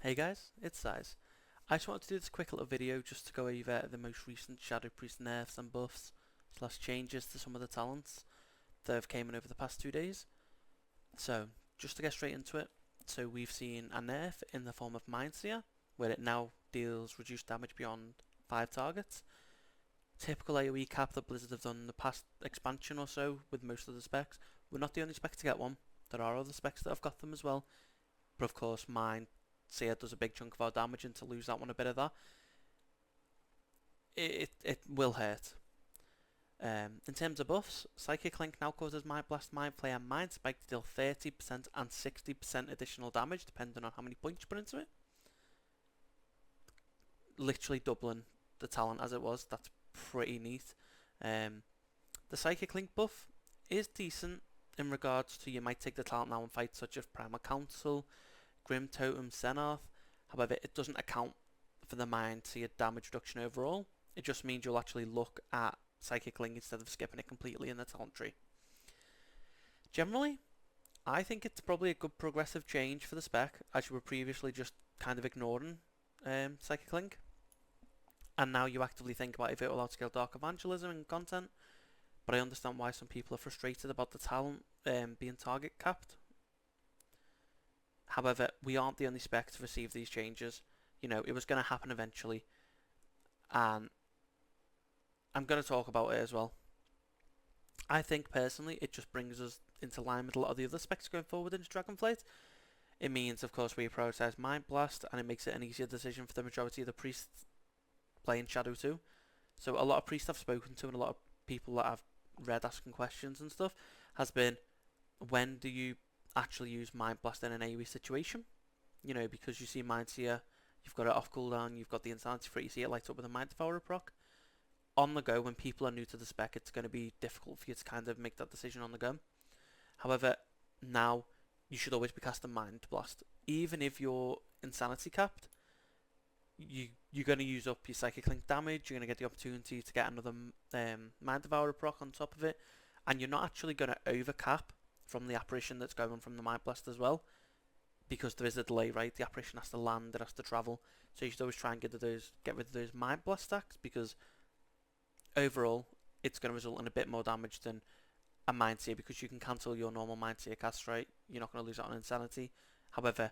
Hey guys, it's Size. I just wanted to do this quick little video just to go over the most recent Shadow Priest nerfs and buffs slash changes to some of the talents that have came in over the past 2 days. So, just to get straight into it, so we've seen a nerf in the form of Sear, where it now deals reduced damage beyond 5 targets. Typical AoE cap that Blizzard have done in the past expansion or so with most of the specs. We're not the only spec to get one, there are other specs that have got them as well, but of course mine Sear does a big chunk of our damage, and to lose that one, a bit of that, it will hurt. In terms of buffs, Psychic Link now causes Mind Blast, Mind Flare, and Mind Spike to deal 30% and 60% additional damage depending on how many points you put into it. Literally doubling the talent as it was. That's pretty neat. The Psychic Link buff is decent in regards to you might take the talent now and fight such as Primal Council, Grim Totem, Xenorth. However, it doesn't account for the Mind Sear damage reduction overall. It just means you'll actually look at Psychic Link instead of skipping it completely in the talent tree. Generally, I think it's probably a good progressive change for the spec, as you were previously just kind of ignoring Psychic Link. And now you actively think about if it will outscale Dark Evangelism and content, but I understand why some people are frustrated about the talent being target capped. However, we aren't the only spec to receive these changes. You know, it was going to happen eventually, and I'm going to talk about it as well. I think personally it just brings us into line with a lot of the other specs going forward into Dragonflight. It means, of course, we prioritise Mind Blast, and it makes it an easier decision for the majority of the priests playing Shadow 2. So a lot of priests I've spoken to and a lot of people that I've read asking questions and stuff has been, when do you actually use Mind Blast in an AoE situation? You know, because you see Mind Sear, you've got it off cooldown, you've got the Insanity for it, you see it light up with a Mind Devourer proc. On the go, when people are new to the spec, it's going to be difficult for you to kind of make that decision on the go. However, now you should always be casting Mind Blast. Even if you're Insanity capped, you're going to use up your Psychic Link damage, you're going to get the opportunity to get another Mind Devourer proc on top of it, and you're not actually going to overcap from the apparition that's going from the Mind Blast as well, because there is a delay, right? The apparition has to land, it has to travel, so you should always try and get rid of those Mind Blast stacks, because overall it's going to result in a bit more damage than a Mind Sear, because you can cancel your normal Mind Sear cast, right? You're not going to lose out on Insanity. However,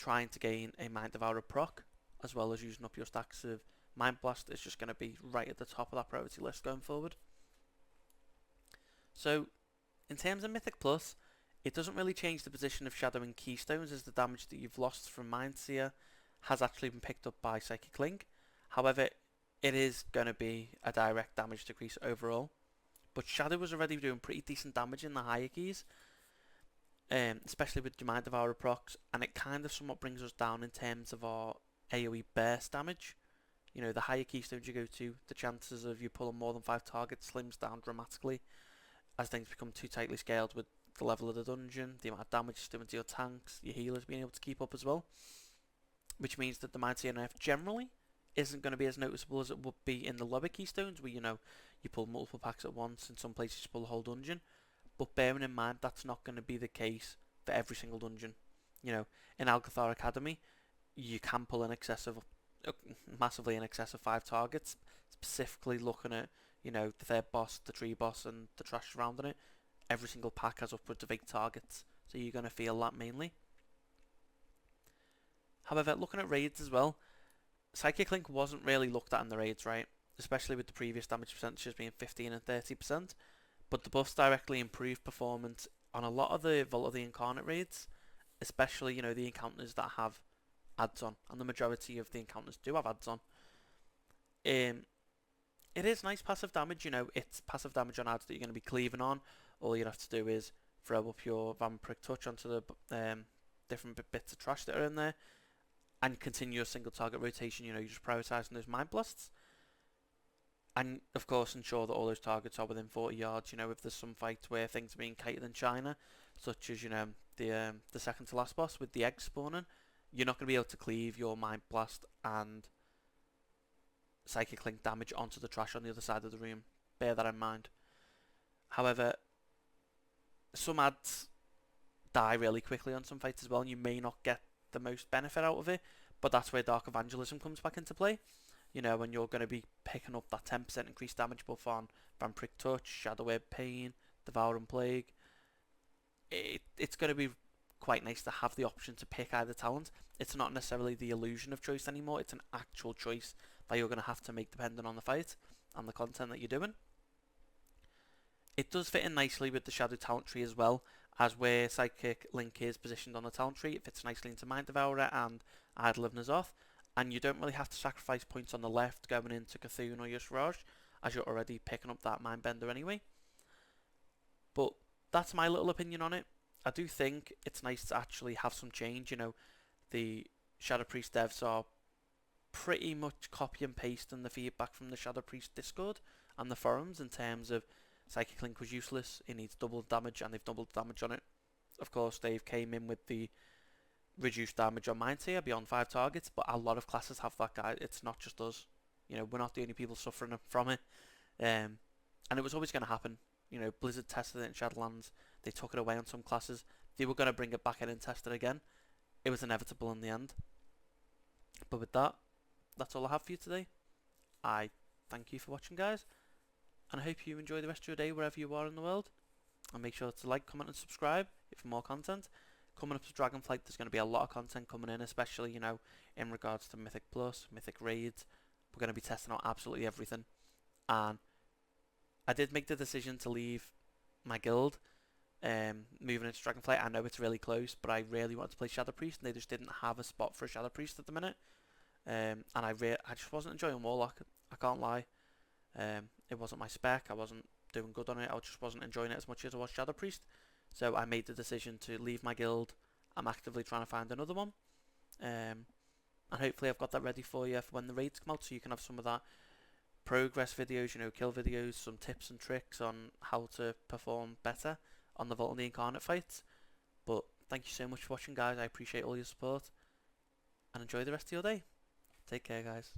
trying to gain a Mind Devourer proc, as well as using up your stacks of Mind Blast, is just going to be right at the top of that priority list going forward. So, in terms of Mythic Plus, it doesn't really change the position of Shadow and Keystones, as the damage that you've lost from Mind Sear has actually been picked up by Psychic Link. However, it is going to be a direct damage decrease overall. But Shadow was already doing pretty decent damage in the higher keys, especially with your Mind Devourer procs, and it kind of somewhat brings us down in terms of our AoE burst damage. You know, the higher keystones you go to, the chances of you pulling more than 5 targets slims down dramatically as things become too tightly scaled with the level of the dungeon, the amount of damage it's doing to your tanks, your healers being able to keep up as well. Which means that the Mind Sear nerf generally isn't going to be as noticeable as it would be in the lower keystones, where, you know, you pull multiple packs at once, in some places you pull the whole dungeon. But bearing in mind, that's not going to be the case for every single dungeon. You know, in Alcathar Academy, you can pull in excess of, massively in excess of 5 targets, specifically looking at, you know, the third boss, the tree boss, and the trash surrounding it. Every single pack has upwards of 8 targets, so you're going to feel that mainly. However, looking at raids as well, Psychic Link wasn't really looked at in the raids, right? Especially with the previous damage percentages being 15 and 30%. But the buffs directly improved performance on a lot of the Vault of the Incarnate raids, especially, you know, the encounters that have ads on, and the majority of the encounters do have ads on. It is nice passive damage, you know, it's passive damage on ads that you're going to be cleaving on. All you'd have to do is throw up your Vampiric Touch onto the different bits of trash that are in there, and continue a single target rotation. You know, you're just prioritising those Mind Blasts. And, of course, ensure that all those targets are within 40 yards. You know, if there's some fight where things are being kited in China, such as, you know, the second to last boss with the egg spawning, you're not going to be able to cleave your Mind Blast and Psychic Link damage onto the trash on the other side of the room. Bear that in mind. However, some ads die really quickly on some fights as well, and you may not get the most benefit out of it, but that's where Dark Evangelism comes back into play. You know, when you're going to be picking up that 10% increased damage buff on Vampiric Touch, Shadow Web Pain, Devouring Plague. It's going to be quite nice to have the option to pick either talent. It's not necessarily the illusion of choice anymore, it's an actual choice that you're going to have to make depending on the fight and the content that you're doing. It does fit in nicely with the Shadow talent tree as well, as where Psychic Link is positioned on the talent tree. It fits nicely into Mind Devourer and Idol of N'Zoth, and you don't really have to sacrifice points on the left going into Cthulhu or Yusraj, as you're already picking up that Mindbender anyway. But that's my little opinion on it. I do think it's nice to actually have some change. You know, the Shadow Priest devs are pretty much copy and pasting the feedback from the Shadow Priest Discord and the forums in terms of Psychic Link was useless, it needs double damage, and they've doubled damage on it. Of course, they've came in with the reduced damage on Mind Sear beyond 5 targets, but a lot of classes have that guy. It's not just us. You know, we're not the only people suffering from it. And it was always going to happen. You know, Blizzard tested it in Shadowlands. They took it away on some classes. They were going to bring it back in and test it again. It was inevitable in the end. But with that, that's all I have for you today. I thank you for watching, guys. And I hope you enjoy the rest of your day wherever you are in the world. And make sure to like, comment and subscribe for more content. Coming up to Dragonflight, there's going to be a lot of content coming in, especially, you know, in regards to Mythic Plus, Mythic Raids. We're going to be testing out absolutely everything. And I did make the decision to leave my guild, moving into Dragonflight. I know it's really close, but I really wanted to play Shadow Priest, and they just didn't have a spot for a Shadow Priest at the minute. And I just wasn't enjoying Warlock. I can't lie. It wasn't my spec. I wasn't doing good on it. I just wasn't enjoying it as much as I was Shadow Priest. So I made the decision to leave my guild. I'm actively trying to find another one. And hopefully I've got that ready for you for when the raids come out, so you can have some of that progress videos, you know, kill videos, some tips and tricks on how to perform better on the Vault and the Incarnate fights. But thank you so much for watching, guys. I appreciate all your support. And enjoy the rest of your day. Take care, guys.